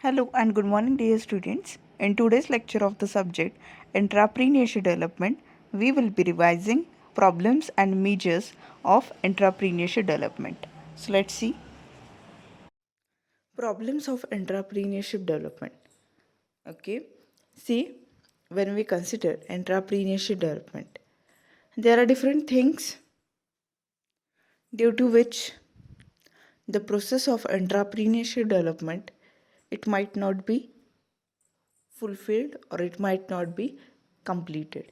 Hello and good morning, dear students. In today's lecture of the subject Entrepreneurship Development, we will be revising problems and measures of entrepreneurship development. So let's see. Problems of entrepreneurship development. Okay. See, when we consider entrepreneurship development, there are different things due to which the process of entrepreneurship development it might not be fulfilled or it might not be completed.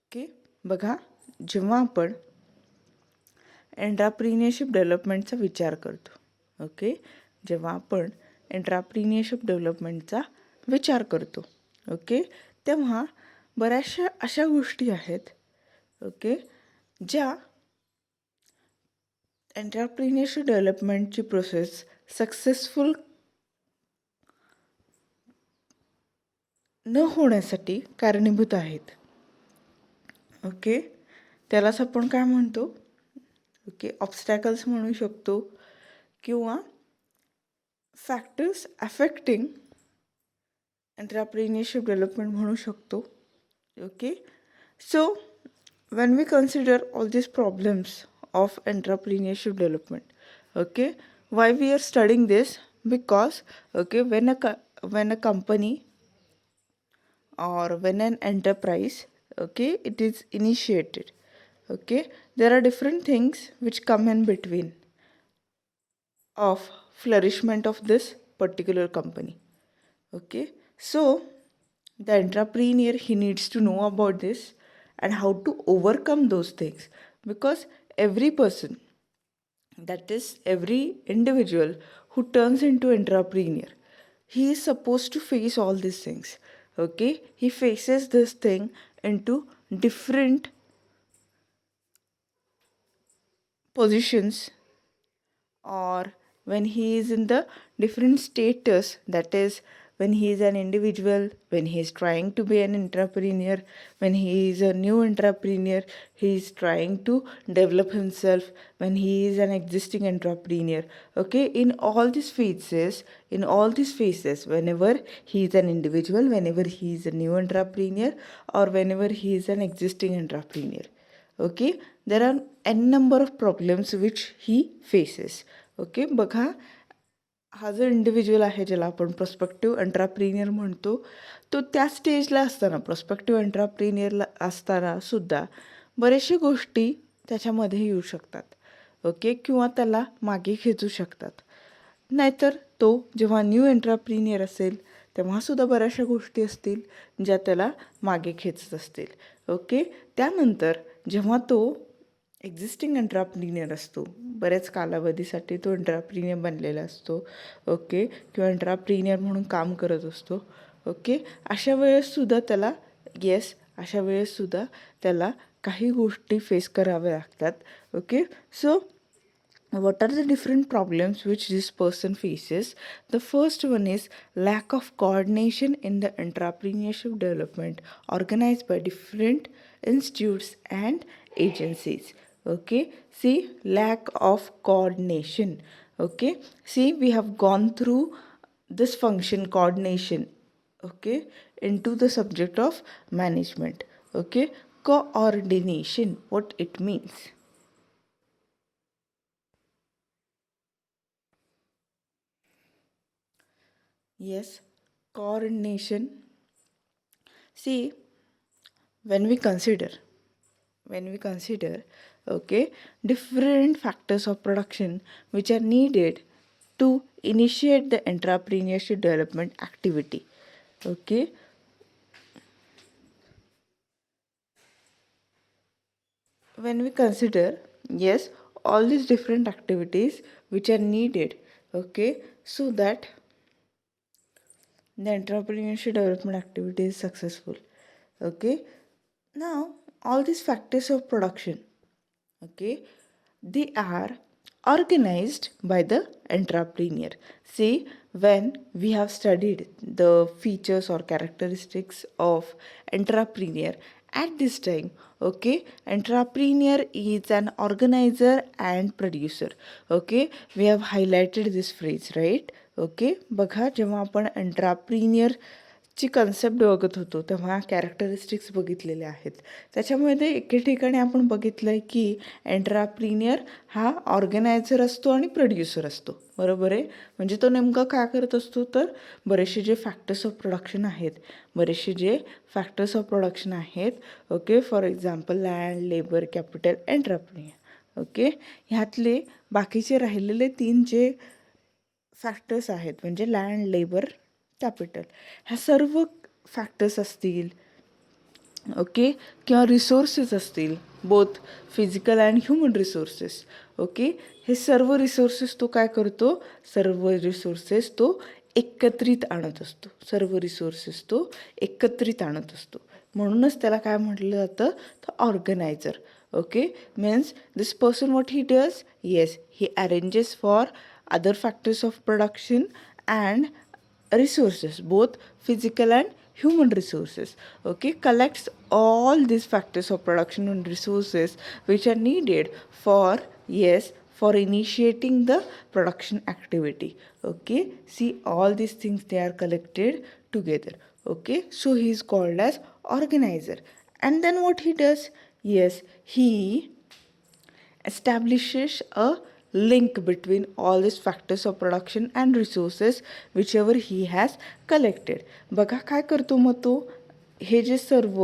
Okay बघा जेव्हा आपण एंटरप्रिनियरशिप डेव्हलपमेंटचा विचार करतो okay जेव्हा आपण एंटरप्रिनियरशिप डेव्हलपमेंटचा विचार करतो okay तेव्हा बऱ्याचशा अशा गोष्टी आहेत ओके ज्या एंटरप्रिनियरशिप डेव्हलपमेंटची प्रोसेस सक्सेसफुल न होण्यासाठी कारणीभूत आहेत ओके त्यालाच आपण काय म्हणतो ओके ऑब्स्टॅकल्स म्हणू शकतो किंवा फॅक्टर्स अफेक्टिंग एंटरप्रिनियरशिप डेव्हलपमेंट म्हणू शकतो okay so when we consider all these problems of entrepreneurship development okay why we are studying this because okay when a company or when an enterprise okay it is initiated okay there are different things which come in between of flourishment of this particular company okay so the entrepreneur he needs to know about this and how to overcome those things because every person that is every individual who turns into entrepreneur he is supposed to face all these things okay he faces this thing into different positions or when he is in the different status that is when he is an individual when he is trying to be an entrepreneur when he is a new entrepreneur he is trying to develop himself when he is an existing entrepreneur okay in all these phases whenever he is an individual whenever he is a new entrepreneur or whenever he is an existing entrepreneur okay there are n number of problems which he faces okay बघा हा जो individual आहे ज्याला आपण prospective एंटरप्रिनियर म्हणतो तो त्या स्टेजला असताना प्रॉस्पेक्टिव्ह एंटरप्रिनियरला असताना सुद्धा बऱ्याचशा गोष्टी त्याच्यामध्ये येऊ शकतात ओके किंवा त्याला मागे खेचू शकतात नाहीतर तो जेव्हा न्यू एंटरप्रिनियर असेल तेव्हासुद्धा बऱ्याचशा गोष्टी असतील ज्या त्याला मागे खेचत असतील ओके त्यानंतर जेव्हा तो एक्झिस्टिंग एंटरप्रिनियर असतो बऱ्याच कालावधीसाठी तो एंटरप्रिनियर बनलेला असतो ओके किंवा एंटरप्रिनियर म्हणून काम करत असतो ओके अशा वेळेससुद्धा त्याला काही गोष्टी फेस कराव्या लागतात okay so what are the different problems which this person faces? The first one is lack of coordination in the entrepreneurship development organized by different institutes and agencies. Okay, see, lack of coordination. Okay, see, we have gone through this function coordination okay into the subject of management. Okay, coordination, what it means. Yes, coordination. See, when we consider okay different factors of production which are needed to initiate the entrepreneurship development activity okay when we consider yes all these different activities which are needed okay so that the entrepreneurship development activity is successful okay now all these factors of production okay they are organized by the entrepreneur. See, when we have studied the features or characteristics of entrepreneur at this time okay entrepreneur is an organizer and producer okay we have highlighted this phrase right okay, बघा जेव्हा आपण एंट्राप्रिनियरची concept बघत होतो तेव्हा characteristics बघितलेले आहेत. त्याच्यामध्ये एके ठिकाणी आपण बघितलं आहे की एंट्राप्रिनियर हा ऑर्गनायझर असतो आणि प्रोड्युसर असतो, बरोबर आहे. म्हणजे तो नेमकं काय करत असतो तर बरेचसे जे फॅक्टर्स ऑफ प्रोडक्शन आहेत, okay, for example land, labour, capital, entrepreneur, okay, ह्यातले बाकीचे राहिलेले 3 जे फॅक्टर्स आहेत म्हणजे लँड, लेबर, कॅपिटल, ह्या सर्व फॅक्टर्स असतील, ओके, किंवा रिसोर्सेस असतील, both physical and human resources, okay, हे सर्व रिसोर्सेस तो काय करतो, सर्व रिसोर्सेस तो एकत्रित आणत असतो. म्हणूनच त्याला काय म्हटलं जातं तर organiser. Okay, means this person what he does, yes, he arranges for other factors of production and resources, both physical and human resources, okay, collects all these factors of production and resources which are needed for, yes, for initiating the production activity. Okay, see, all these things they are collected together. Okay, so he is called as organizer. And then what he does, yes, he establishes a link between all these factors of production and resources whichever he has collected. बघा काय करतो मग तो, हे जे सर्व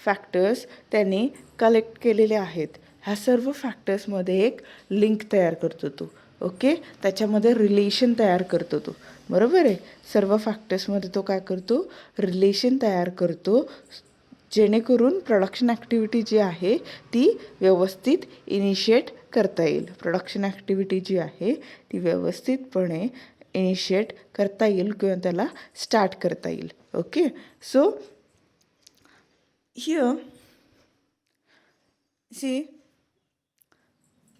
factors त्याने collect केलेले आहेत ह्या सर्व फॅक्टर्समध्ये एक link तयार करतो तो. ओके, त्याच्यामध्ये रिलेशन तयार करतो तो, बरोबर आहे. सर्व फॅक्टर्समध्ये तो काय करतो, रिलेशन तयार करतो, जेणेकरून प्रोडक्शन ॲक्टिव्हिटी जी आहे ती व्यवस्थित इनिशिएट करता येईल. प्रोडक्शन ॲक्टिव्हिटी जी आहे ती व्यवस्थितपणे इनिशिएट करता येईल किंवा त्याला स्टार्ट करता येईल. Okay, so here see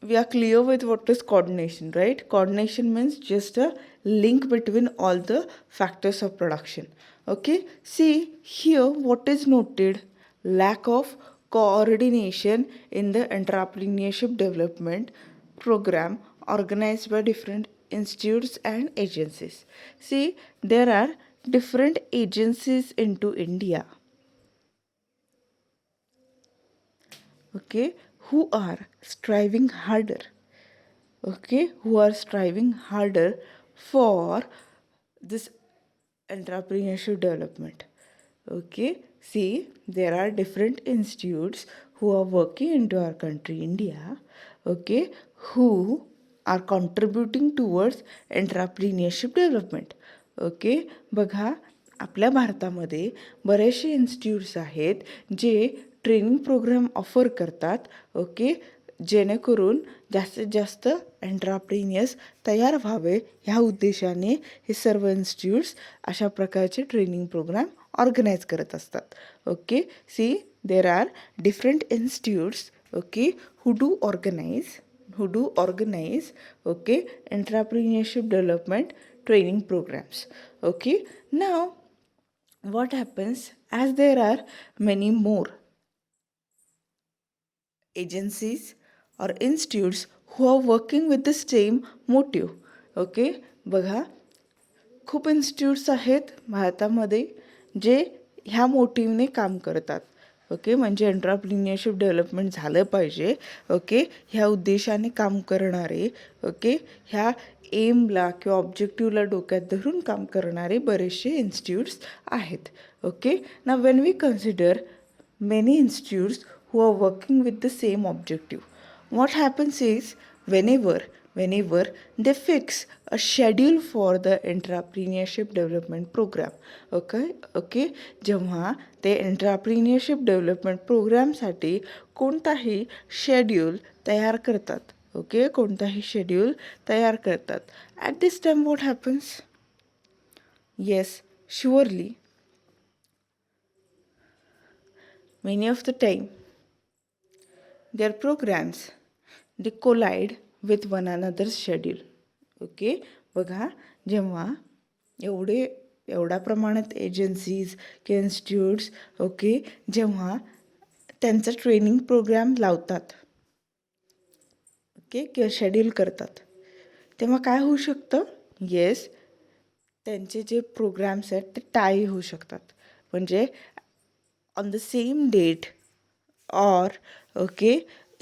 we are clear with what is coordination, right? Coordination means just a link between all the factors of production. Okay, see here what is noted, lack of coordination in the entrepreneurship development program organized by different institutes and agencies. See, there are different agencies into India, okay, who are striving harder, okay, who are striving harder for this entrepreneurship development. Okay, see, there are different institutes who are working into our country India, okay, who are contributing towards entrepreneurship development. Okay, बघा आपल्या भारतामध्ये बरेचसे institutes आहेत जे training programme offer करतात, okay, जेणेकरून जास्तीत जास्त एंट्राप्रिनियर्स तयार व्हावे ह्या उद्देशाने हे सर्व इन्स्टिट्यूट्स अशा प्रकारचे ट्रेनिंग प्रोग्राम ऑर्गनाईज करत असतात. Okay, see, there are different institutes, okay, who do organize, okay, entrepreneurship development training programs. Okay, now what happens, as there are many more agencies or institutes who are working with the same motive. Okay, बघा खूप institutes आहेत भारतामध्ये जे ह्या मोटिव्हने काम करतात. Okay, म्हणजे एंट्राप्रिनियरशिप development झालं पाहिजे, ओके, ह्या उद्देशाने काम करणारे, ओके, ह्या एमला किंवा ऑब्जेक्टिव्हला डोक्यात धरून काम करणारे बरेचसे इन्स्टिट्यूट्स आहेत. ओके, ना when we consider many institutes who are working with the same objective, what happens is whenever they fix a schedule for the entrepreneurship development program, okay, जेव्हा ते entrepreneurship development प्रोग्रामसाठी कोणताही शेड्यूल तयार करतात, okay, कोणताही schedule तयार करतात, at this time what happens, yes, surely many of the time their programs they collide with one another's schedule. Okay, बघा जेव्हा एवढ्या प्रमाणात एजन्सीज किंवा इन्स्टिट्यूट्स, ओके, जेव्हा त्यांचा ट्रेनिंग प्रोग्राम लावतात, ओके, किंवा शेड्यूल करतात, तेव्हा काय होऊ शकतं, येस, त्यांचे जे प्रोग्राम्स आहेत ते टाय होऊ शकतात. म्हणजे on the same date or okay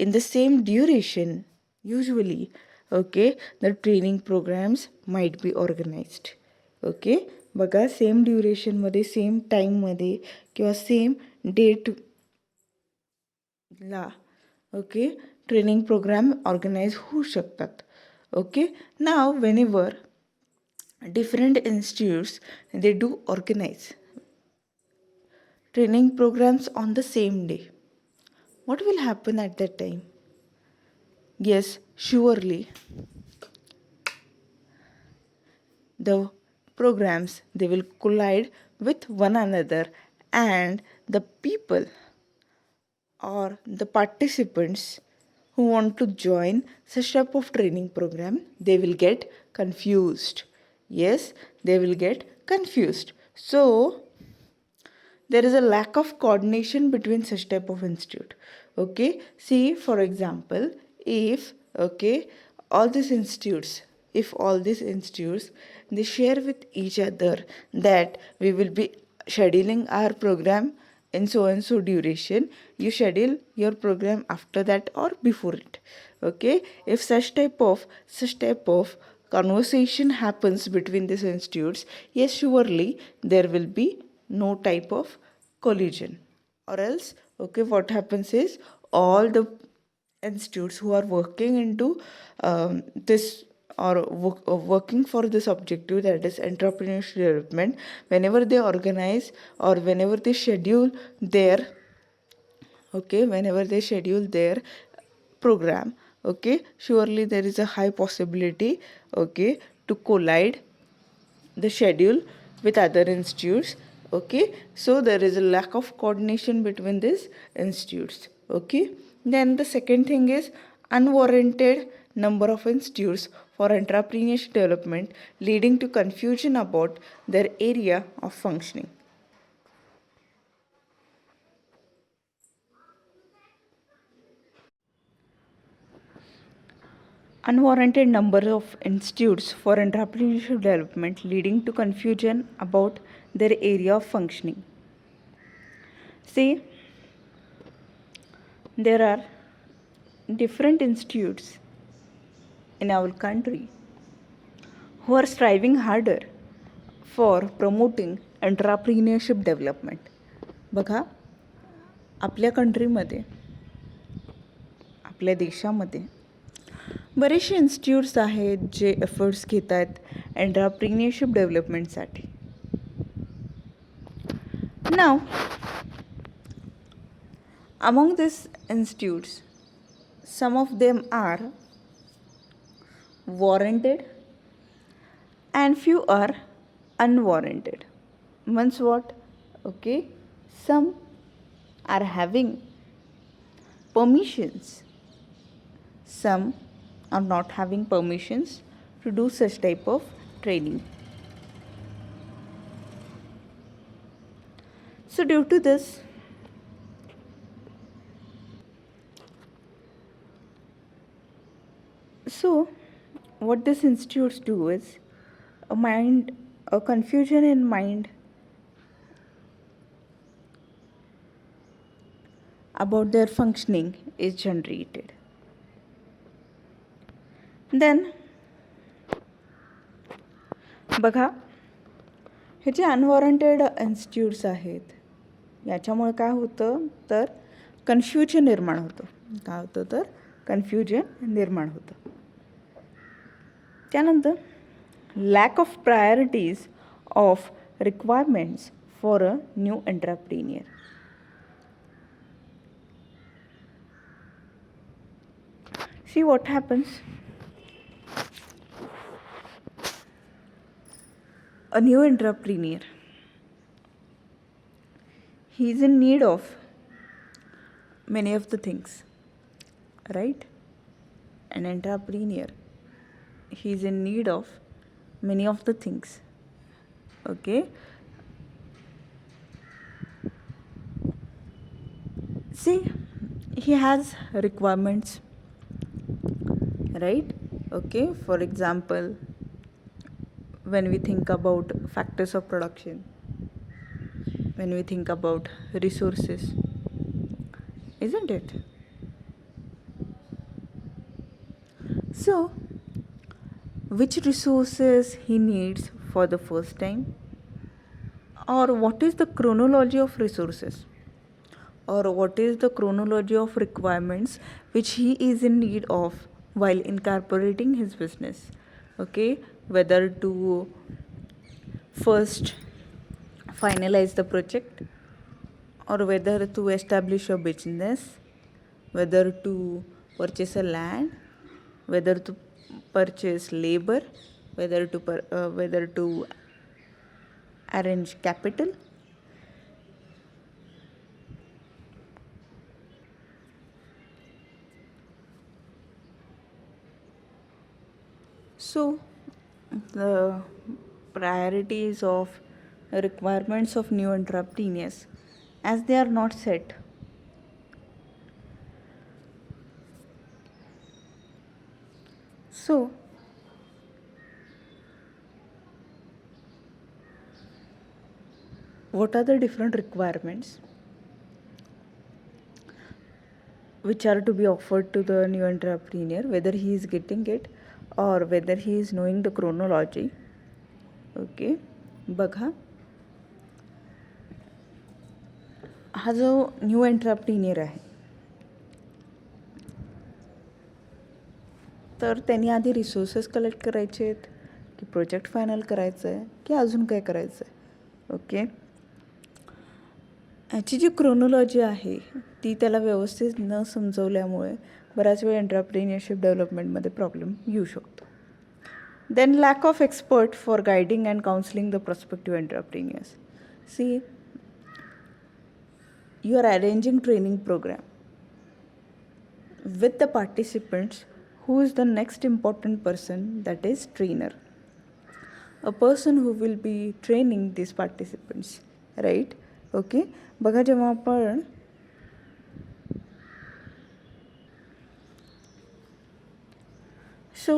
in the same duration usually okay the training programs might be organized. Okay बघा सेम ड्युरेशनमध्ये सेम टाईममध्ये किंवा सेम डेटला ओके ट्रेनिंग प्रोग्राम ऑर्गनाईज होऊ शकतात. Okay now whenever different institutes they do organize training programs on the same day. What will happen at that time? Yes, surely the programs they will collide with one another, and the people or the participants who want to join such type of training program they will get confused. Yes, they will get confused. So there is a lack of coordination between such type of institute. Okay, see for example, if okay all these institutes, if all these institutes they share with each other that we will be scheduling our program in so and so duration, you schedule your program after that or before it. Okay, if such type of conversation happens between these institutes, yes surely there will be no type of collision. Or else okay what happens is all the institutes who are working into this or working for this objective, that is entrepreneurship development, whenever they organize or whenever they schedule their program, okay surely there is a high possibility okay to collide the schedule with other institutes. Okay, so there is a lack of coordination between these institutes. Okay, then the second thing is unwarranted number of institutes for entrepreneurship development, leading to confusion about their area of functioning. Unwarranted number of institutes for entrepreneurship development, leading to confusion about their area of functioning. See, there are different institutes in our country who are striving harder for promoting entrepreneurship development. बघा, आपल्या कंट्रीमध्ये, आपल्या देशामध्ये बरेचसे institutes आहेत जे efforts घेत आहेत एंटरप्रिन्युअरशिप डेव्हलपमेंटसाठी. नाव among these institutes, some of them are warranted and few are unwarranted. Means what? Okay, some are having permissions, some are not having permissions to do such type of training. So due to this, so what these institutes do is a confusion in mind about their functioning is generated. Then बघा, हे जे अनवॉरंटेड institutes आहेत याच्यामुळे काय होतं तर confusion निर्माण होतं. काय होतं तर कन्फ्युजन निर्माण होतं. त्यानंतर lack of priorities of requirements for a new entrepreneur. See what happens. A new entrepreneur, he is in need of many of the things, right? An entrepreneur, he is in need of many of the things. Okay, see, he has requirements, right? Okay, for example, when we think about factors of production, when we think about resources, isn't it? So, which resources he needs for the first time, or what is the chronology of resources, or what is the chronology of requirements which he is in need of while incorporating his business. Okay, whether to first finalize the project, or whether to establish a business, whether to purchase a land, whether to purchase labor, whether to arrange capital. So the priorities of requirements of new entrepreneurs, as they are not set, so what are the different requirements which are to be offered to the new entrepreneur, whether he is getting it or whether he is knowing the chronology. Okay, बघा, हा जो new एंटरप्रिनियर आहे, तर त्यांनी आधी resources collect करायचे आहेत, की प्रोजेक्ट फायनल करायचं आहे, की अजून काय करायचं आहे. ओके, ह्याची जी क्रोनॉलॉजी आहे ती त्याला व्यवस्थित न समजवल्यामुळे बऱ्याच वेळ एंटरप्रिनियरशिप डेव्हलपमेंटमध्ये प्रॉब्लेम येऊ शकतो. Then lack of expert for guiding and counselling the prospective entrepreneurs. See, you are arranging training program with the participants. Who is the next important person? That is trainer, a person who will be training these participants, right? Okay, बघा, जेव्हा आपण so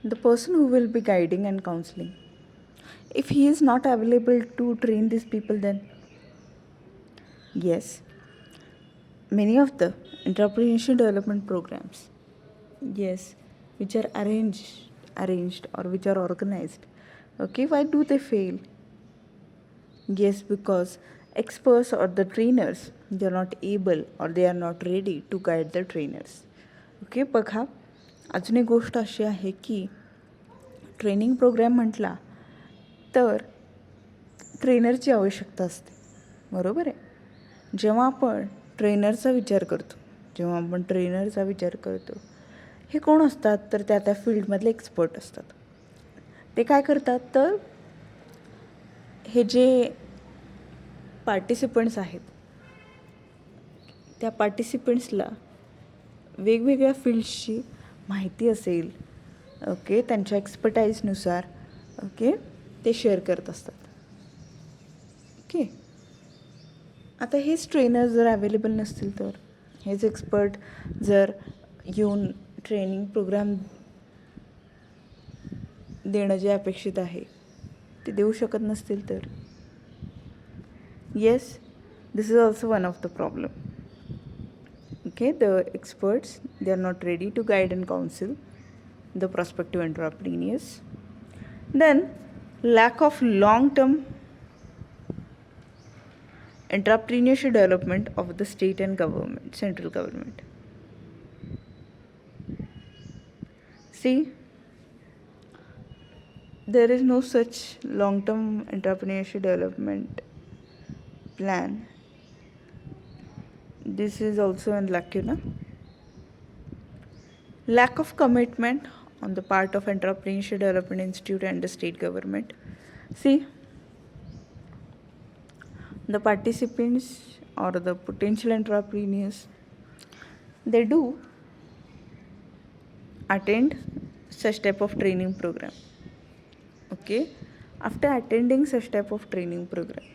the person who will be guiding and counseling, if he is not available to train these people, then yes, many of the entrepreneurship development programs, yes, which are arranged or which are organized, okay, why do they fail? Yes, because experts or the trainers, they are not able or they are not ready to guide the trainers. Okay, बघा, अजून एक गोष्ट अशी आहे की training programme म्हटला तर ट्रेनरची आवश्यकता असते, बरोबर आहे. जेव्हा आपण ट्रेनरचा विचार करतो, हे कोण असतात, तर त्या फील्डमधले एक्सपर्ट असतात. ते काय करतात, तर हे जे पार्टिसिपंट्स आहेत त्या पार्टिसिपंट्सला वेगवेगळ्या फील्ड्सची माहिती असेल, ओके, त्यांच्या एक्सपर्टाईजनुसार, ओके, ते शेअर करत असतात. ओके, आता हेच ट्रेनर जर अवेलेबल नसतील, तर हेच एक्सपर्ट जर येऊन ट्रेनिंग प्रोग्राम देणं जे अपेक्षित आहे ते देऊ शकत नसतील, तर yes, this is also one of the problem. Okay, the experts, they are not ready to guide and counsel the prospective entrepreneurs. Then lack of long-term entrepreneurship development of the state and government, central government. See, there is no such long-term entrepreneurship development plan. This is also a lacuna. Lack of commitment on the part of Entrepreneurship Development Institute and the state government. See, the participants or the potential entrepreneurs, they do attend such type of training program. Okay, after attending such type of training program,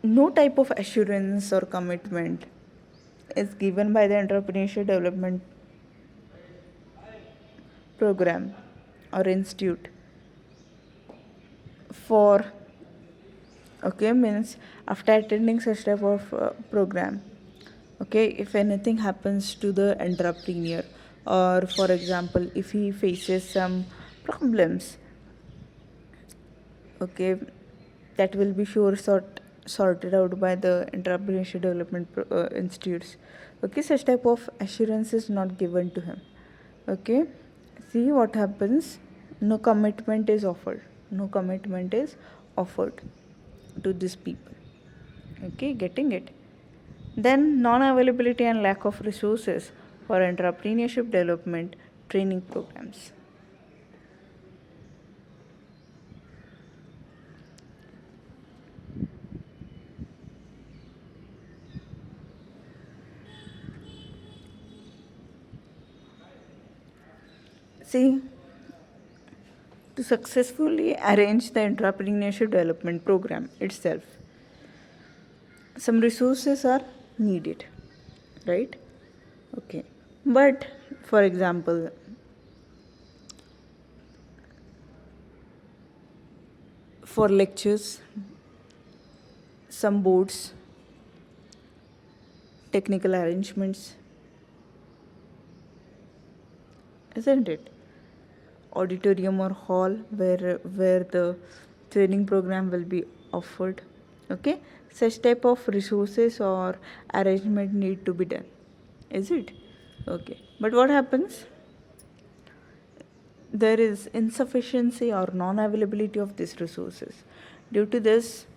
no type of assurance or commitment is given by the entrepreneurship development program or institute for, okay, means after attending such type of program, okay, if anything happens to the entrepreneur, or for example if he faces some problems, okay, that will be sorted out by the entrepreneurship development institutes. Okay, such type of assurance is not given to him. Okay, see what happens. No commitment is offered. No commitment is offered to these people. Okay, getting it. Then non-availability and lack of resources for entrepreneurship development training programs. See, to successfully arrange the entrepreneurship development program itself, some resources are needed, right? Okay, but for example, for lectures, some boards, technical arrangements, isn't it? Auditorium or hall where the training program will be offered. Okay, such type of resources or arrangement need to be done, is it? Okay, but what happens, there is insufficiency or non-availability of these resources. Due to this,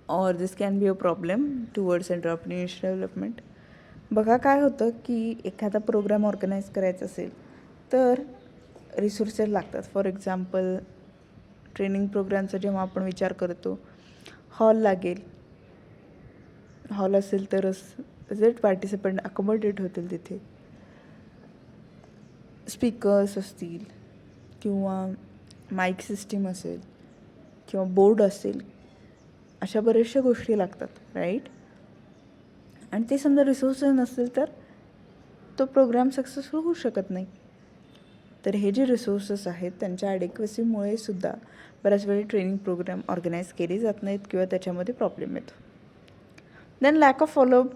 or this can be a problem towards entrepreneurship development. बघा काय होतं की एखादा programme organise करायचा असेल तर resources लागतात. For example training प्रोग्रामचा जेव्हा आपण विचार करतो, हॉल लागेल. हॉल असेल तरच पार्टिसिपंट अकोमोडेट होतील तिथे. स्पीकर्स असतील किंवा माईक सिस्टीम असेल किंवा बोर्ड असेल, अशा बऱ्याचशा गोष्टी लागतात, राईट? आणि ते समजा रिसोर्सेस नसेल तर तो प्रोग्राम सक्सेसफुल होऊ शकत नाही. तर हे जे रिसोर्सेस आहेत त्यांच्या ॲडेक्वसीमुळे सुद्धा बऱ्याच वेळी ट्रेनिंग प्रोग्राम ऑर्गनाईज केले जात नाहीत किंवा त्याच्यामध्ये प्रॉब्लेम येतो. Then lack of follow up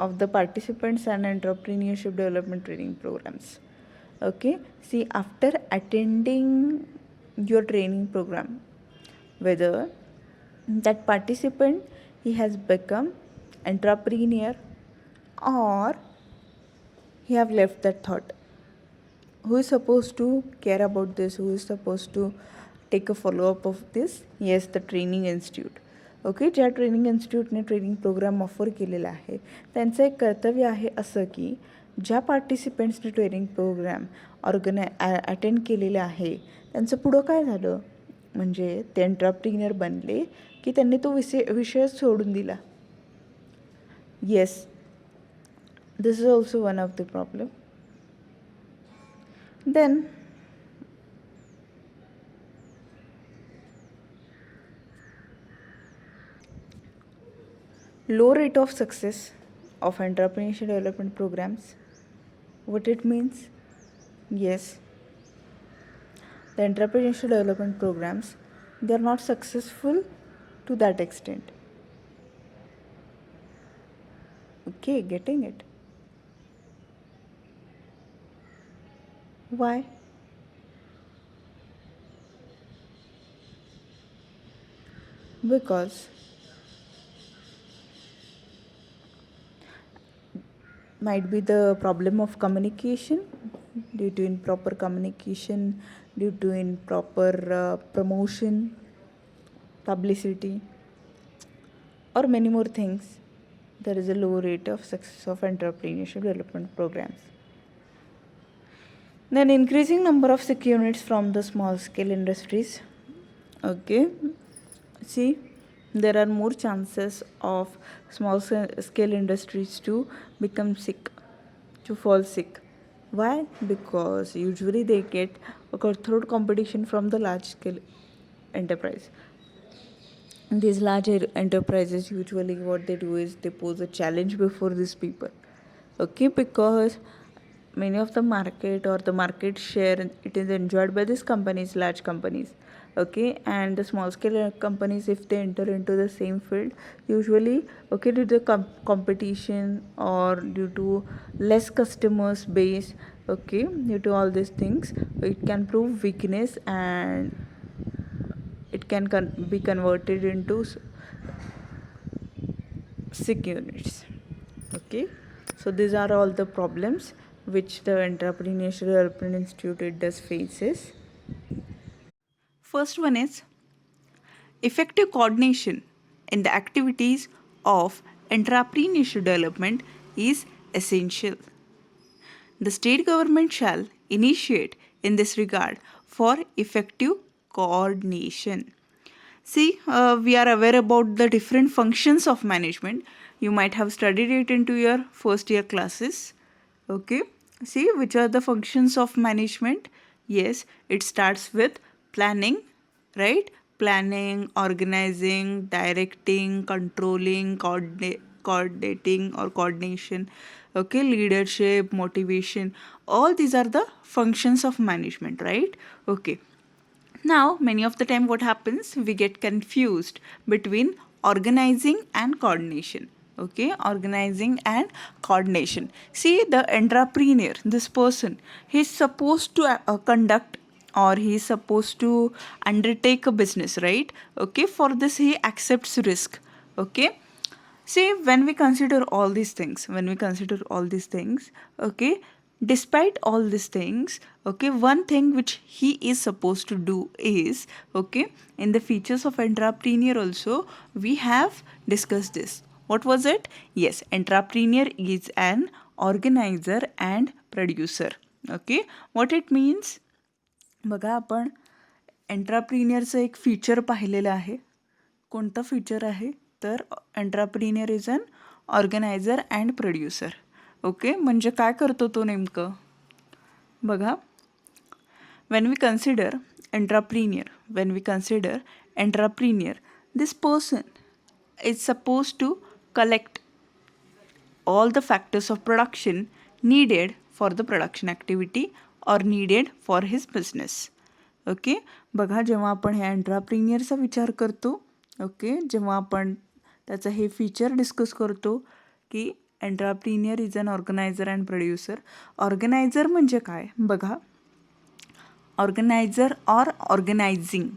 of the participants and entrepreneurship development training programs. Okay, see, after attending your training program, whether that participant he has become entrepreneur or he have left that thought, who is supposed to care about this, who is supposed to take a follow up of this? Yes, the training institute. Okay, ज्या training इन्स्टिट्यूटने training programme offer केलेला आहे त्यांचं एक कर्तव्य आहे असं की ज्या पार्टिसिपंट्सने ट्रेनिंग प्रोग्राम अटेंड केलेलं आहे त्यांचं पुढं काय झालं, म्हणजे ते एंटरप्रिनर बनले की त्यांनी तो विषयच सोडून दिला. Yes, this is also one of the problem. Then low rate of success of entrepreneurship development programs. What it means? Yes, the entrepreneurship development programs, they are not successful to that extent. Okay, getting it? Why? Because might be the problem of communication, due to improper communication, due to improper promotion, publicity, or many more things. There is a low rate of success of entrepreneurship development programs. Then increasing number of sick units from the small scale industries. Okay, see, there are more chances of small scale industries to become sick, to fall sick. Why? Because usually they get a cutthroat competition from the large scale enterprise. These large enterprises usually what they do is they pose a challenge before these people. Okay, because many of the market or the market share, it is enjoyed by these companies, large companies. Okay, and the small scale companies, if they enter into the same field, usually, okay, due to competition or due to less customers base, okay, due to all these things, it can prove weakness and it can be converted into sick units. Okay, so these are all the problems which the Entrepreneurship Development Institute it does faces. First one is effective coordination in the activities of entrepreneurship development is essential. The state government shall initiate in this regard for effective coordination. See, we are aware about the different functions of management. You might have studied it into your first year classes. Okay, see which are the functions of management. Yes, it starts with planning, right? Planning, organizing, directing, controlling, coordinating or coordination. Okay, leadership, motivation. All these are the functions of management, right? Okay. Now, many of the time what happens, we get confused between organizing and coordination. Okay, organizing and coordination. See, the entrepreneur, this person, he's supposed to conduct or he's supposed to undertake a business, right? Okay, for this he accepts risk. Okay, see, when we consider all these things, okay, despite all these things, okay, one thing which he is supposed to do is, okay, in the features of entrepreneur also, we have discussed this. What was it? Yes, entrepreneur is an organizer and producer. Okay, what it means? बघा आपण एंट्राप्रिनियरचं एक feature पाहिलेलं आहे. कोणतं feature आहे तर entrepreneur is an organiser and producer. Okay, म्हणजे काय करतो तो नेमकं बघा. when we consider entrepreneur, this person is supposed to collect all the factors of production needed for the production activity or needed for his business. Okay, बघा जेव्हा आपण ह्या एंट्राप्रिनियरचा विचार करतो, ओके, जेव्हा आपण त्याचं हे फीचर डिस्कस करतो की entrepreneur is an organiser and producer. Organiser म्हणजे काय बघा, organiser or organising.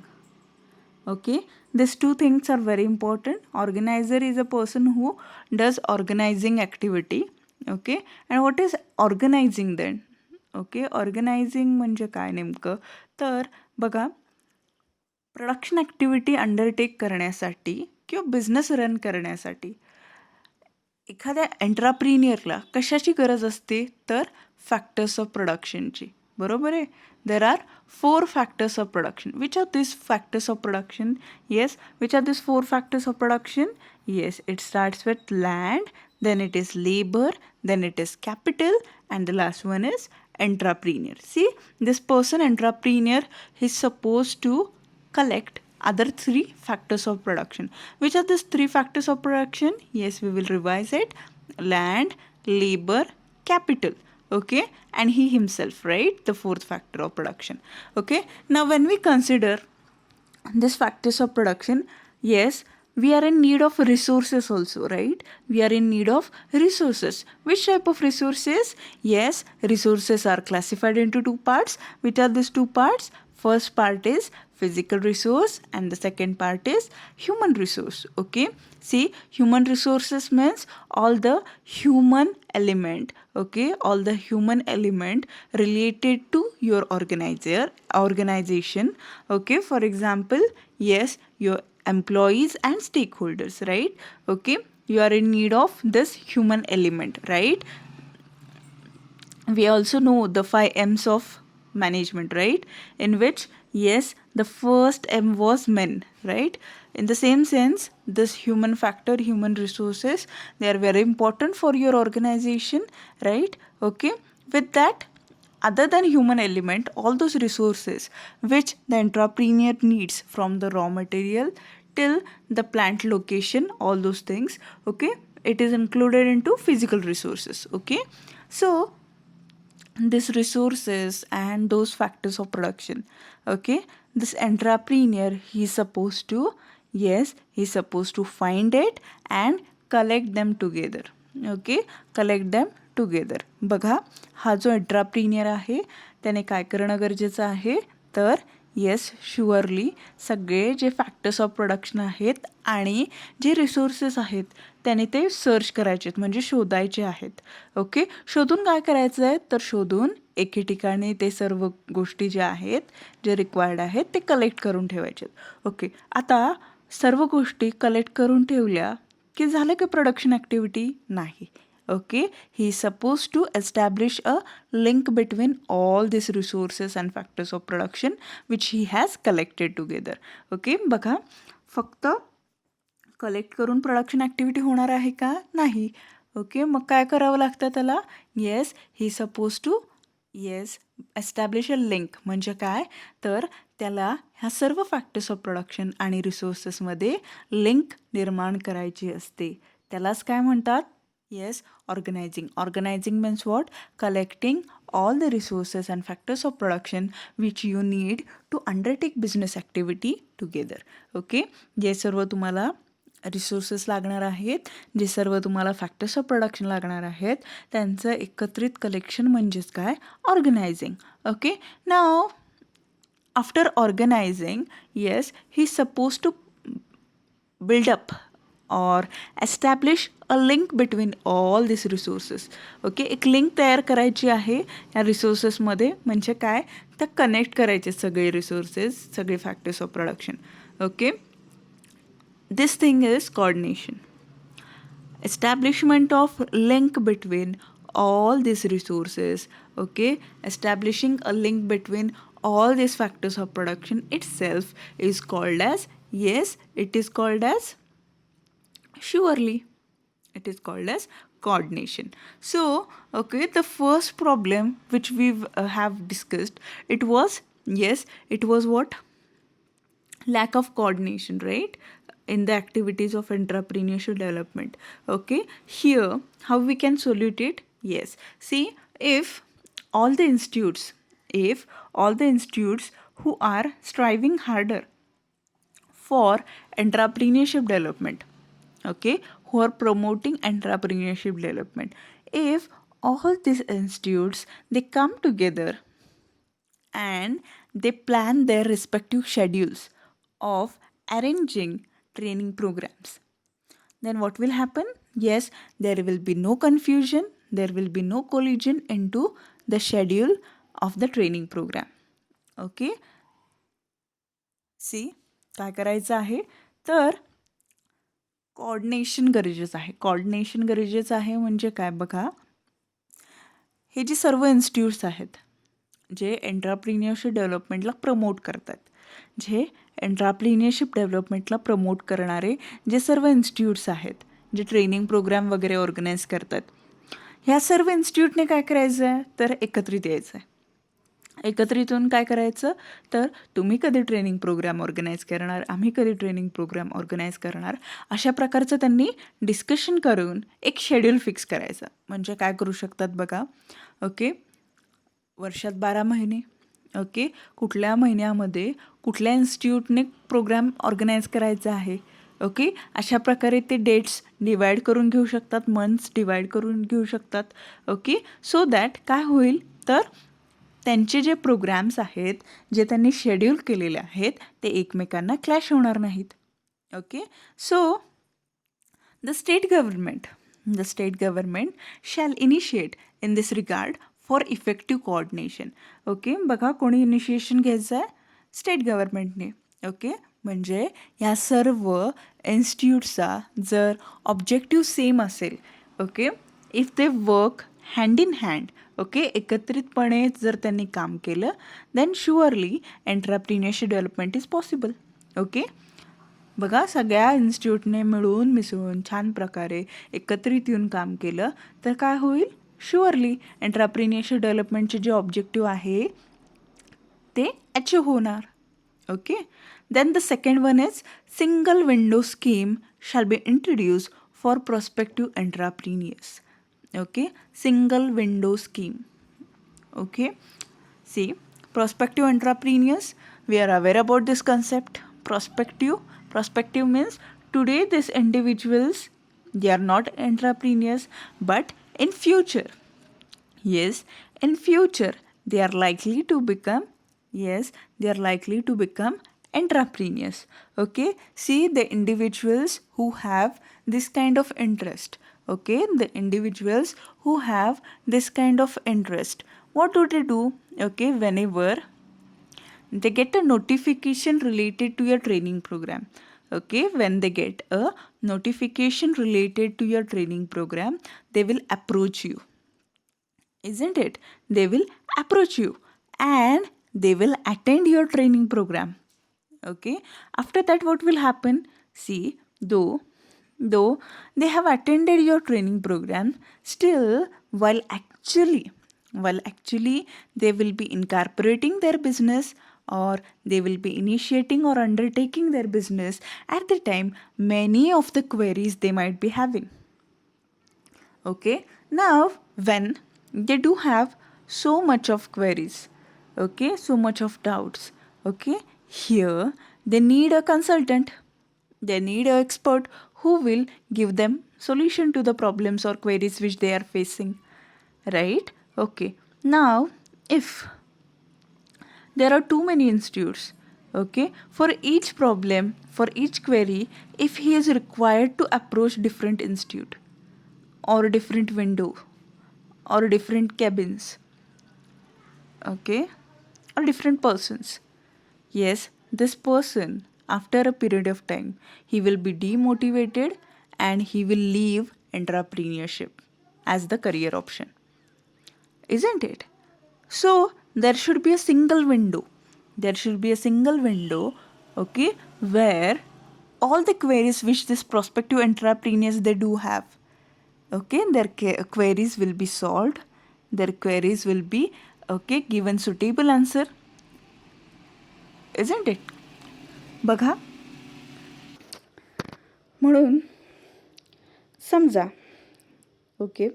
Okay, these two things are very important. Organizer is a person who does organizing activity. Okay, and what is organizing then? Okay, organizing म्हणजे काय नेमकं तर बघा, production activity undertake करण्यासाठी किंवा बिझनेस रन करण्यासाठी एखाद्या एंट्राप्रिनियरला कशाची गरज असते तर फॅक्टर्स ऑफ प्रोडक्शनची. बरोबर आहे. There are 4 factors of production. Which are these factors of production? Yes, which are these 4 factors of production? Yes, it starts with land, then it is labor, then it is capital, and the last one is entrepreneur. See, this person, entrepreneur, is supposed to collect other 3 factors of production. Which are these 3 factors of production? Yes, we will revise it. Land, labor, capital. Okay, and he himself, right, the 4th factor of production. Okay, now when we consider this factors of production, yes, we are in need of resources also, right? We are in need of resources. Which type of resources? Yes, resources are classified into 2 parts. Which are these 2 parts? First part is physical resource and the second part is human resource. Okay, see, human resources means all the human element, okay, all the human element related to your organization. Okay, for example, yes, your employees and stakeholders, right? Okay, you are in need of this human element, right? We also know the 5 M's of management, right? In which, yes, the first M was men, right? In the same sense, this human factor, human resources, they are very important for your organization, right? Okay, with that, other than human element, all those resources which the entrepreneur needs, from the raw material till the plant location, all those things, okay, it is included into physical resources. Okay, so these resources and those factors of production. Okay, this entrepreneur, he's supposed to, yes, he's supposed to find it and collect them together. Okay, collect them together. बघा, हा जो एंट्राप्रिनियर आहे त्याने काय करणं गरजेचं आहे, तर येस शुअरली सगळे जे फॅक्टर्स ऑफ प्रोडक्शन आहेत आणि जे रिसोर्सेस आहेत त्याने ते सर्च करायचे आहेत, म्हणजे शोधायचे आहेत. ओके, शोधून काय करायचं आहे, तर शोधून एके ठिकाणी ते सर्व गोष्टी ज्या आहेत जे रिक्वायर्ड आहेत ते कलेक्ट करून ठेवायचे आहेत. ओके, आता सर्व गोष्टी कलेक्ट करून ठेवल्या की झालं की प्रोडक्शन ॲक्टिव्हिटी नाही. Okay, he is supposed to establish a link between all these resources and factors of production which he has collected together. Okay, बघा, फक्त कलेक्ट करून प्रोडक्शन ॲक्टिव्हिटी होणार आहे का, नाही. ओके, मग काय करावं लागतं त्याला, yes, he suppose to, yes, establish a link. म्हणजे काय, तर त्याला ह्या सर्व फॅक्टर्स ऑफ प्रोडक्शन आणि रिसोर्सेसमध्ये लिंक निर्माण करायची असते. त्यालाच काय म्हणतात, yes, organizing. Organizing means what? Collecting all the resources and factors of production which you need to undertake business activity together. Okay, जे सर्व तुम्हाला रिसोर्सेस लागणार आहेत, जे सर्व तुम्हाला फॅक्टर्स ऑफ प्रोडक्शन लागणार आहेत, त्यांचं एकत्रित कलेक्शन म्हणजेच काय, organising. Okay, now after organising, yes, he suppose to build up or establish a link between all these resources. Okay, एक लिंक तयार करायची आहे या रिसोर्सेसमध्ये. म्हणजे काय, तर कनेक्ट करायचे सगळे रिसोर्सेस, सगळे factors of production. Okay, this thing is coordination. establishment of link between all these resources. Okay, establishing a link between all these factors of production itself is called as, yes, it is called as, surely, it is called as coordination. So, okay, the first problem which we have discussed, it was, yes, it was what, lack of coordination, right, in the activities of entrepreneurship development. Okay, here how we can solve it, yes, see, if all the institutes, if all the institutes who are striving harder for entrepreneurship development, okay, who are promoting entrepreneurship development, if all these institutes, they come together and they plan their respective schedules of arranging training programs, then what will happen, yes, there will be no confusion, there will be no collision into the schedule of the training program. Okay, see, काय करायचं आहे, तर coordination गरजेचं आहे. Coordination गरजेचं आहे म्हणजे काय, बघा, हे जे सर्व इन्स्टिट्यूट्स आहेत जे एंट्राप्रिनियरशिप डेव्हलपमेंटला प्रमोट करतात, जे एंट्राप्रिनियरशिप डेव्हलपमेंटला प्रमोट करणारे जे सर्व इन्स्टिट्यूट्स आहेत, जे ट्रेनिंग प्रोग्राम वगैरे ऑर्गनाईज करतात, ह्या सर्व इन्स्टिट्यूटने काय करायचं आहे, तर एकत्रित यायचं आहे. एकत्रित येऊन काय करायचं, तर तुम्ही कधी ट्रेनिंग प्रोग्राम ऑर्गनाईज करणार, आम्ही कधी ट्रेनिंग प्रोग्राम ऑर्गनाईज करणार, अशा प्रकारचं त्यांनी डिस्कशन करून एक शेड्यूल फिक्स करायचं. म्हणजे काय करू शकतात, बघा, ओके, वर्षात 12 महिने, ओके, कुठल्या महिन्यामध्ये कुठल्या इन्स्टिट्यूटने प्रोग्राम ऑर्गनाईज करायचा आहे, ओके, अशा प्रकारे ते डेट्स डिवाईड करून घेऊ शकतात, मंथ्स डिवाईड करून घेऊ शकतात. ओके, सो दॅट काय होईल, तर त्यांचे जे प्रोग्राम्स आहेत, जे त्यांनी शेड्यूल केलेले आहेत, ते एकमेकांना क्लॅश होणार नाहीत. Okay, so the state government shall initiate in this regard for effective coordination. Okay, बघा, कोणी इनिशिएशन घ्यायचं आहे, स्टेट गव्हर्नमेंटने. ओके, म्हणजे या सर्व इन्स्टिट्यूटचा जर ऑब्जेक्टिव्ह सेम असेल, okay, if they work hand in hand, okay, एकत्रितपणे जर त्यांनी काम केलं, then surely entrepreneurship development is possible. Okay, बघा, सगळ्या इन्स्टिट्यूटने मिळून मिसळून छान प्रकारे एकत्रित येऊन काम केलं तर काय होईल, शुअरली एंट्राप्रिनियरशिप डेव्हलपमेंटचे जे ऑब्जेक्टिव्ह आहे ते अचीव्ह होणार. Okay, then the second one is single window scheme shall be introduce for prospective entrepreneurs. Okay, single window scheme. Okay, see, prospective entrepreneurs, we are aware about this concept. Prospective means today these individuals, they are not entrepreneurs, but in future, yes, in future they are likely to become, yes, they are likely to become entrepreneurs. Okay, see, the individuals who have this kind of interest, okay, the individuals who have this kind of interest, what do they do? Okay, whenever they get a notification related to your training program, okay, when they get a notification related to your training program, they will approach you, isn't it? They will approach you and they will attend your training program. Okay, after that what will happen? See, though they have attended your training program, still while actually they will be incorporating their business, or they will be initiating or undertaking their business, at the time many of the queries they might be having. Okay, now when they do have so much of queries, okay, so much of doubts, okay, here they need a consultant, they need an expert who will give them solution to the problems or queries which they are facing, right? Okay, now if there are too many institutes, okay, for each problem, for each query, if he is required to approach different institute or different window or different cabins, okay, or different persons, yes, this person after a period of time he will be demotivated and he will leave entrepreneurship as the career option, isn't it? So there should be a single window, there should be a single window, okay, where all the queries which this prospective entrepreneurs they do have, okay, their queries will be solved, their queries will be, okay, given suitable answer, isn't it? बघा, म्हणून समजा, okay,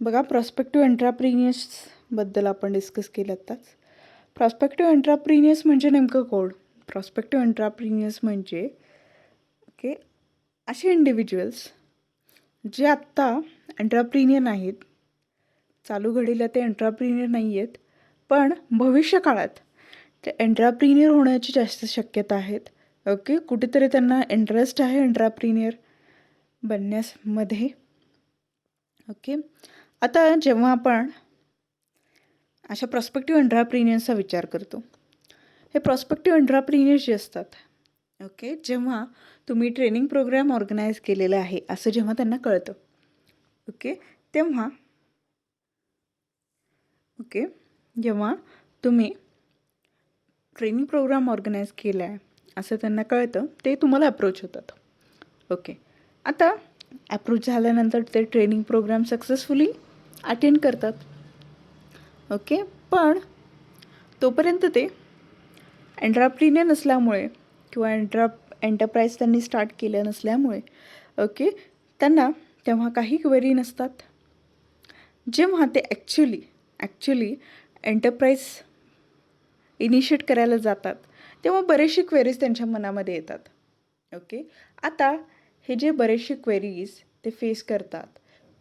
बघा, prospective एंट्राप्रिनियर्सबद्दल आपण discuss केलं आत्ताच. Prospective एंट्राप्रिनियर्स म्हणजे नेमकं कोण? प्रॉस्पेक्टिव्ह एंट्राप्रिनियर्स म्हणजे, ओके, असे इंडिव्हिज्युअल्स जे आत्ता एंट्राप्रिनियर नाहीत, चालू घडीला ते एंट्राप्रिनियर नाही आहेत, पण भविष्यकाळात ते एंट्राप्रिनियर होण्याची जास्त शक्यता आहेत. ओके, कुठेतरी त्यांना इंटरेस्ट आहे एंट्राप्रिनियर बनण्यामध्ये. ओके, आता जेव्हा आपण अशा प्रॉस्पेक्टिव्ह एंट्राप्रिनियर्सचा विचार करतो, हे प्रॉस्पेक्टिव्ह एंट्राप्रिनियर्स जे असतात, ओके, जेव्हा तुम्ही ट्रेनिंग प्रोग्राम ऑर्गनाईज केलेला आहे असं जेव्हा त्यांना कळतं, ओके, तेव्हा, ओके, जेव्हा तुम्ही ट्रेनिंग प्रोग्राम ऑर्गनाईज केला आहे असं त्यांना कळतं, ते तुम्हाला अप्रोच होतात. ओके, आता अप्रोच झाल्यानंतर ते ट्रेनिंग प्रोग्राम सक्सेसफुली अटेंड करतात. ओके, पण तोपर्यंत ते एंट्राप्रिनियर नसल्यामुळे किंवा एंटरप्राईज त्यांनी स्टार्ट केलं नसल्यामुळे, ओके, त्यांना तेव्हा काही क्वेरी नसतात. जेव्हा ते ॲक्च्युली एंटरप्राईज इनिशिएट करायला जातात तेव्हा बरेचसे क्वेरीज त्यांच्या मनामध्ये येतात. ओके, आता हे जे बरेचसे क्वेरीज ते फेस करतात,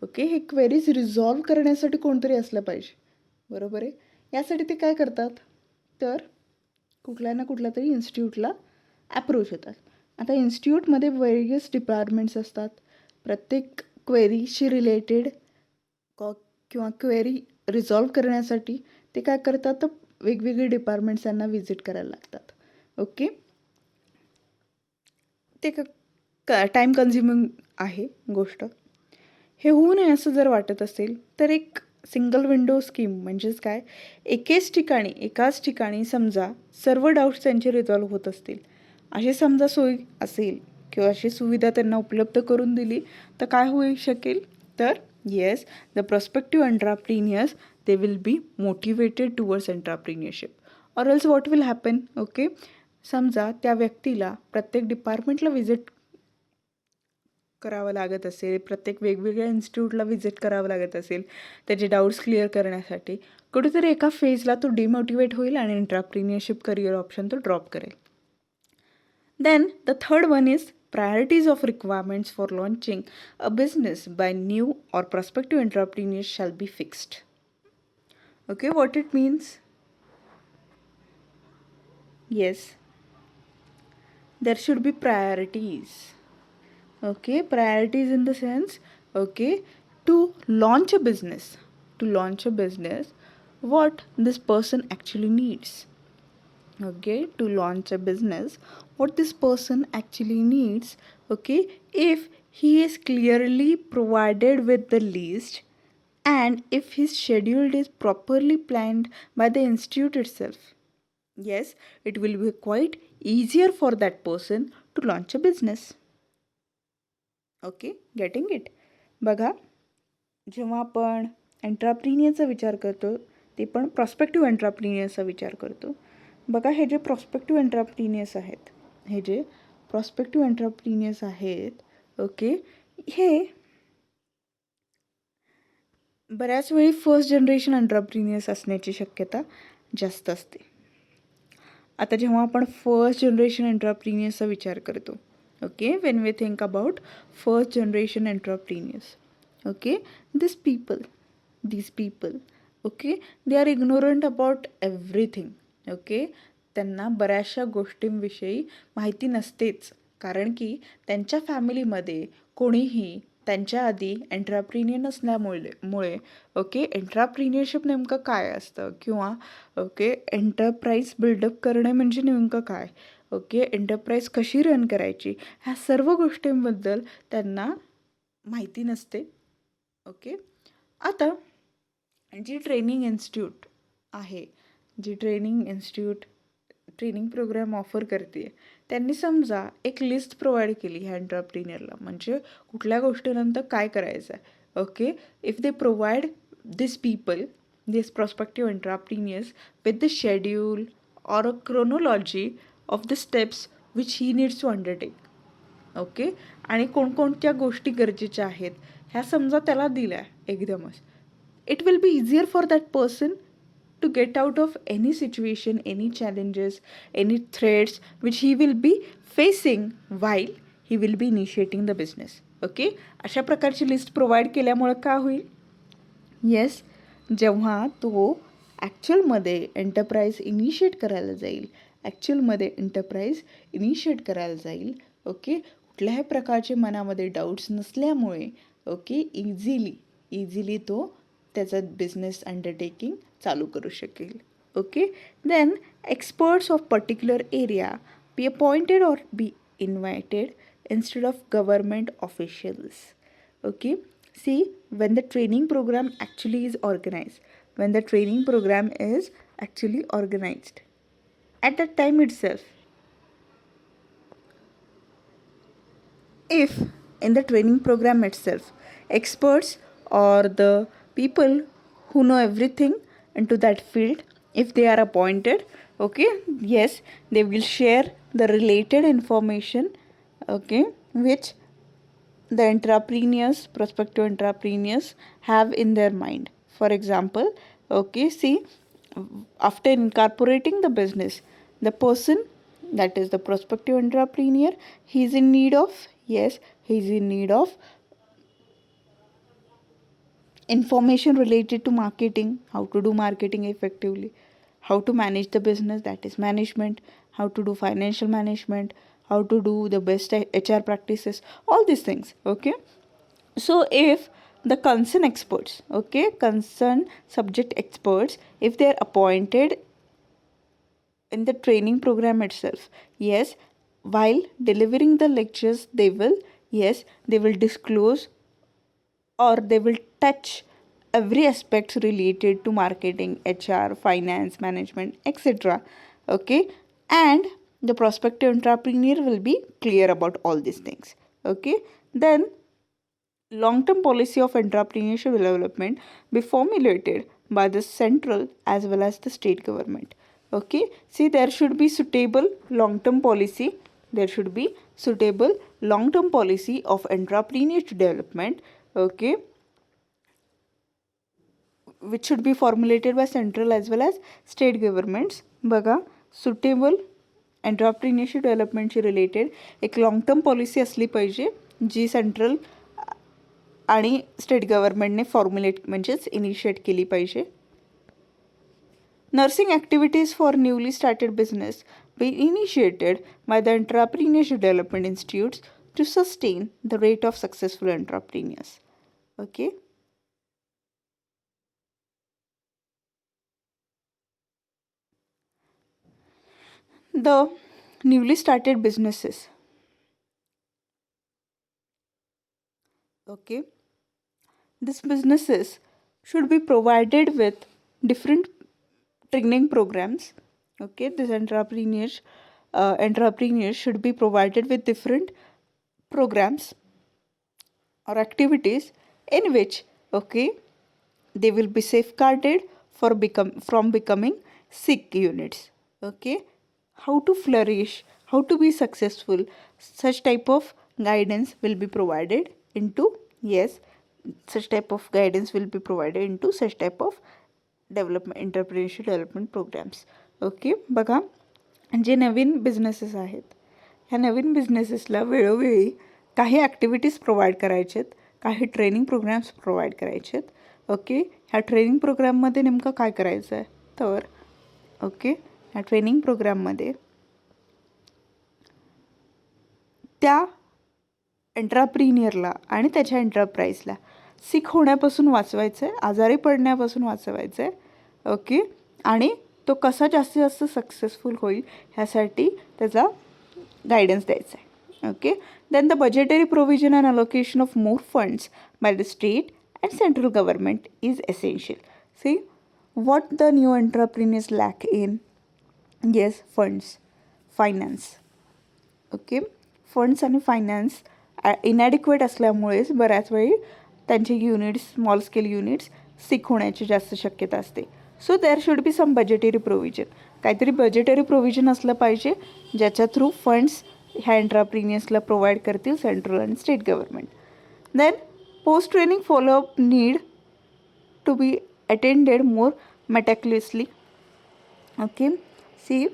ओके, हे क्वेरीज रिझॉल्व करण्यासाठी कोणतरी असलं पाहिजे, बरोबर आहे? यासाठी ते काय करतात, तर कुठल्या ना कुठल्या तरी इन्स्टिट्यूटला ॲप्रोच होतात. आता इन्स्टिट्यूटमध्ये वेरियस डिपार्टमेंट्स असतात. प्रत्येक क्वेरीशी रिलेटेड किंवा क्वेरी रिझॉल्व करण्यासाठी ते काय करतात, तर वेगवेगळे डिपार्टमेंट्स त्यांना व्हिजिट करायला लागतात. ओके, ते टाईम कन्झ्युमिंग आहे गोष्ट. हे होऊ नये असं जर वाटत असेल तर एक सिंगल विंडो स्कीम म्हणजेच काय, एकाच ठिकाणी समजा सर्व डाऊट्स त्यांचे रिझॉल्व होत असतील अशी समजा सोय असेल किंवा अशी सुविधा त्यांना उपलब्ध करून दिली तर काय होऊ शकेल, तर yes, the prospective entrepreneurs they will be motivated towards entrepreneurship. or else what will happen, okay, समजा त्या व्यक्तीला प्रत्येक डिपार्टमेंटला व्हिजिट करावं लागत असेल, प्रत्येक वेगवेगळ्या इन्स्टिट्यूटला व्हिजिट करावं लागत असेल त्याचे डाऊट्स क्लिअर करण्यासाठी, कुठेतरी एका फेजला तो डिमोटिवेट होईल आणि एंटरप्रिनियरशिप करिअर ऑप्शन तो ड्रॉप करेल. Then the third one is priorities of requirements for launching a business by new or prospective entrepreneurs shall be fixed. Okay, what it means? Yes, there should be priorities. Okay, priorities in the sense, okay, to launch a business, what this person actually needs. Okay, to launch a business, what this person actually needs. Okay, if he is clearly provided with the list, and if his schedule is properly planned by the institute itself, yes, it will be quite easier for that person to launch a business. Okay, getting it. बघा, जेव्हा आपण एंट्राप्रिनियरचा विचार करतो, ते पण prospective एंट्राप्रिनियरचा विचार करतो. बघा, हे जे प्रॉस्पेक्टिव्ह एंट्राप्रिनियर्स आहेत, ओके, हे बऱ्याच वेळी फर्स्ट जनरेशन एंट्राप्रिनियर्स असण्याची शक्यता जास्त असते. आता जेव्हा आपण फर्स्ट जनरेशन एंट्राप्रिनियर्सचा विचार करतो, okay, when we think about first generation entrepreneurs, okay, these people, okay, they are ignorant about everything. Okay, त्यांना बऱ्याचशा गोष्टींविषयी माहिती नसतेच, कारण की त्यांच्या फॅमिलीमध्ये कोणीही त्यांच्या आधी एंट्राप्रिनियर नसल्यामुळे ओके, एंट्राप्रिनियरशिप नेमकं काय असतं, किंवा ओके, एंटरप्राईज बिल्डअप करणे म्हणजे नेमकं काय, ओके, एंटरप्राईज कशी रन करायची, ह्या सर्व गोष्टींबद्दल त्यांना माहिती नसते. ओके, आता जी ट्रेनिंग इन्स्टिट्यूट आहे, ट्रेनिंग प्रोग्राम ऑफर करते, त्यांनी समजा एक लिस्ट प्रोव्हाइड केली ह्या एंटरप्रिनियरला, म्हणजे कुठल्या गोष्टीनंतर काय करायचं आहे. Okay, if they provide this prospective entrepreneurs with the schedule or a chronology of the steps which he needs to undertake. Okay, आणि कोणकोणत्या गोष्टी गरजेच्या आहेत ह्या समजा त्याला दिल्या एकदमच, it will be easier for that person to get out of any situation, any challenges, any threats which he will be facing while he will be initiating the business. Okay, अशा प्रकारची लिस्ट प्रोव्हाइड केल्यामुळे काय होईल, yes, जेव्हा तो ॲक्च्युअलमध्ये enterprise initiate करायला जाईल, okay, कुठल्याही प्रकारचे मनामध्ये डाऊट्स नसल्यामुळे ओके, इझिली तो त्याचा बिझनेस अंडरटेकिंग चालू करू शकेल. Okay, then experts of particular area be appointed or be invited instead of government officials. Okay, see, when the training program actually is organized, at that time itself, if in the training program itself experts or the people who know everything into that field, if they are appointed, okay, yes, they will share the related information, okay, which the prospective entrepreneurs have in their mind. For example, okay, see, after incorporating the business, the person, that is the prospective entrepreneur, he is in need of information related to marketing, how to do marketing effectively, how to manage the business, that is management, how to do financial management, how to do the best HR practices, all these things. Okay, so if the concerned subject experts, if they are appointed in the training program itself, yes, while delivering the lectures, they will disclose or they will touch every aspect related to marketing, HR, finance, management, etc. Okay, and the prospective entrepreneur will be clear about all these things. Okay, then long-term policy of entrepreneurship development be formulated by the central as well as the state government. Okay, see, there should be suitable long-term policy of entrepreneurship development. Okay, which should be formulated by central as well as state governments. बघा, suitable entrepreneurship डेव्हलपमेंटशी related एक long term policy असली पाहिजे जी central आणि state गव्हर्नमेंटने formulate म्हणजेच initiate केली पाहिजे. Nursing activities for newly started business be initiated by the entrepreneurship development institutes to sustain the rate of successful entrepreneurs. Okay. The newly started businesses. Okay. These businesses should be provided with different training programs. Okay. These entrepreneurs should be provided with different programs or activities in which, okay, they will be safeguarded from becoming sick units. Okay. How to flourish, how to be successful, such type of guidance will be provided into, yes, such type of guidance will be provided into such type of development, entrepreneurship development programs. Okay. बघा, जे नवीन businesses आहेत ह्या नवीन बिझनेसेसला वेळोवेळी काही activities provide करायचे आहेत, काही training programmes provide करायचे आहेत. ओके. ह्या ट्रेनिंग प्रोग्राममध्ये नेमकं काय करायचं आहे तर, ओके, ह्या ट्रेनिंग प्रोग्राममध्ये त्या एंटरप्रिनियरला आणि त्याच्या एंटरप्राईजला सिक होण्यापासून वाचवायचं आहे, आजारी पडण्यापासून वाचवायचं आहे. ओके. आणि तो कसा जास्तीत जास्त सक्सेसफुल होईल ह्यासाठी त्याचा गायडन्स द्यायचा आहे. Okay. Then the budgetary provision and allocation of more funds by the state and central government is essential. See what the new entrepreneurs lack in, yes, funds, finance. Okay. Funds आणि finance inadequate असल्यामुळेच बऱ्याच वेळी त्यांचे units, small scale units sick होण्याची जास्त शक्यता असते. So there should be some budgetary provision. काहीतरी बजेटरी प्रोव्हिजन असलं पाहिजे ज्याच्या थ्रू फंड्स ह्या एंटरप्रिनियर्सला प्रोव्हाइड करतील सेंट्रल आणि state government. Then post training follow up need to be attended more meticulously. Okay. See,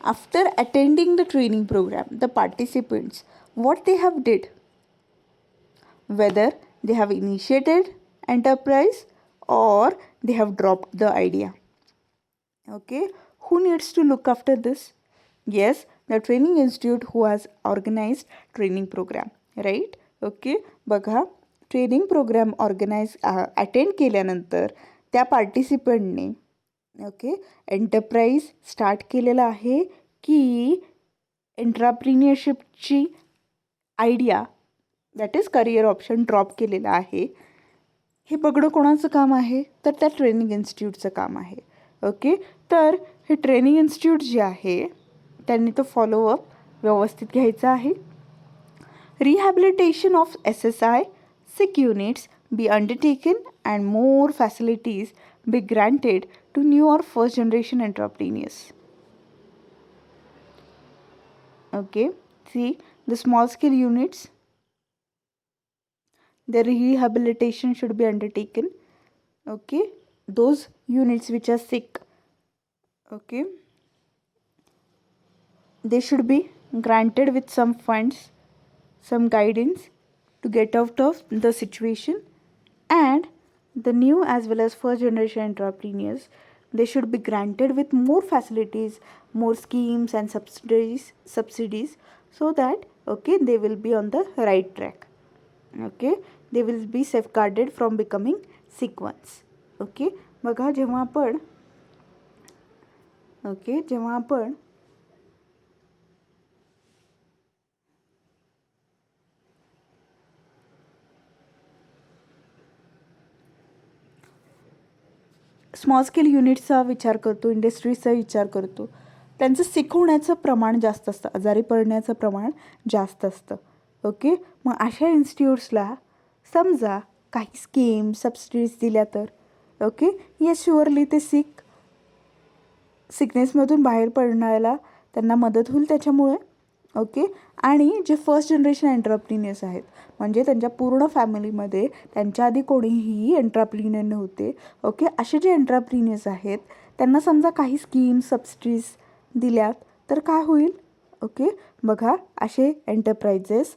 after attending the training program, the participants, what they have did, whether they have initiated enterprise or they have dropped the idea. Okay. Who needs to look after this? Yes, the training institute who has organized training program, right? Okay. बघा, training program attend केल्यानंतर त्या पार्टिसिपंटने, okay, enterprise start केलेला आहे की एंटरप्रिन्युअरशिपची idea, that is career option, drop केलेला आहे, हे बघणं कोणाचं काम आहे तर त्या ट्रेनिंग इन्स्टिट्यूटचं काम आहे. ओके. तर हे ट्रेनिंग इन्स्टिट्यूट जे आहे त्यांनी तो फॉलोअप व्यवस्थित घ्यायचा आहे. Rehabilitation of SSI sick units be undertaken and more facilities be granted to new or first generation entrepreneurs. Okay. See, the small scale units, their rehabilitation should be undertaken. Okay. Those units which are sick, okay, they should be granted with some funds, some guidance to get out of the situation. And the new as well as first generation entrepreneurs, they should be granted with more facilities, more schemes and subsidies so that, okay, they will be on the right track. Okay. They will be safeguarded from becoming sick ones. Okay. बघा, जेव्हा आपण small scale युनिट्सचा विचार करतो, इंडस्ट्रीजचा विचार करतो, त्यांचं सिक होण्याचं प्रमाण जास्त असतं, आजारी पडण्याचं प्रमाण जास्त असतं. ओके. मग अशा इन्स्टिट्यूट्सला समजा काही स्कीम, सबसिडीज दिल्या तर, ओके, येस, शुअरली ते सिकनेसमधून बाहेर पडण्याला त्यांना मदत होईल त्याच्यामुळे. ओके. आणि जे फर्स्ट जनरेशन एंटरप्रिनियर्स आहेत, म्हणजे त्यांच्या पूर्ण फॅमिलीमध्ये त्यांच्या आधी कोणीही एंटरप्रिनियर नव्हते, ओके, असे जे एंटरप्रिनियर्स आहेत त्यांना समजा काही स्कीम्स सबसिडीज दिल्यात तर काय होईल, ओके, बघा असे एंटरप्राइजेस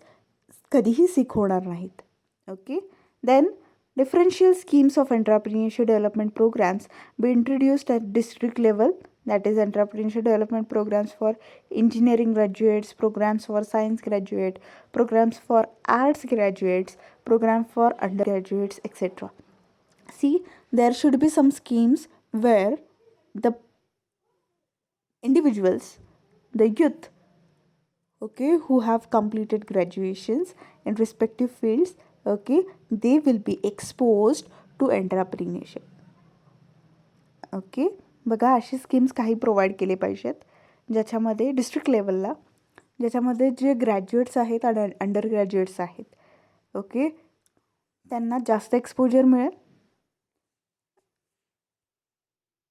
कधीही सिक होणार नाहीत. Okay, then differential schemes of entrepreneurship development programs be introduced at district level, that is entrepreneurship development programs for engineering graduates, programs for science graduate, programs for arts graduates, program for undergraduates, etc. See, there should be some schemes where the individuals, the youth, okay, who have completed graduations in respective fields, okay, they will be exposed to entrepreneurship. Okay, बघा अशी schemes काही provide केले पाहिजेत ज्याच्यामध्ये district लेवलला, ज्याच्यामध्ये जे graduates आहेत आणि अंडर ग्रॅज्युएट्स आहेत, ओके, त्यांना जास्त एक्सपोजर मिळेल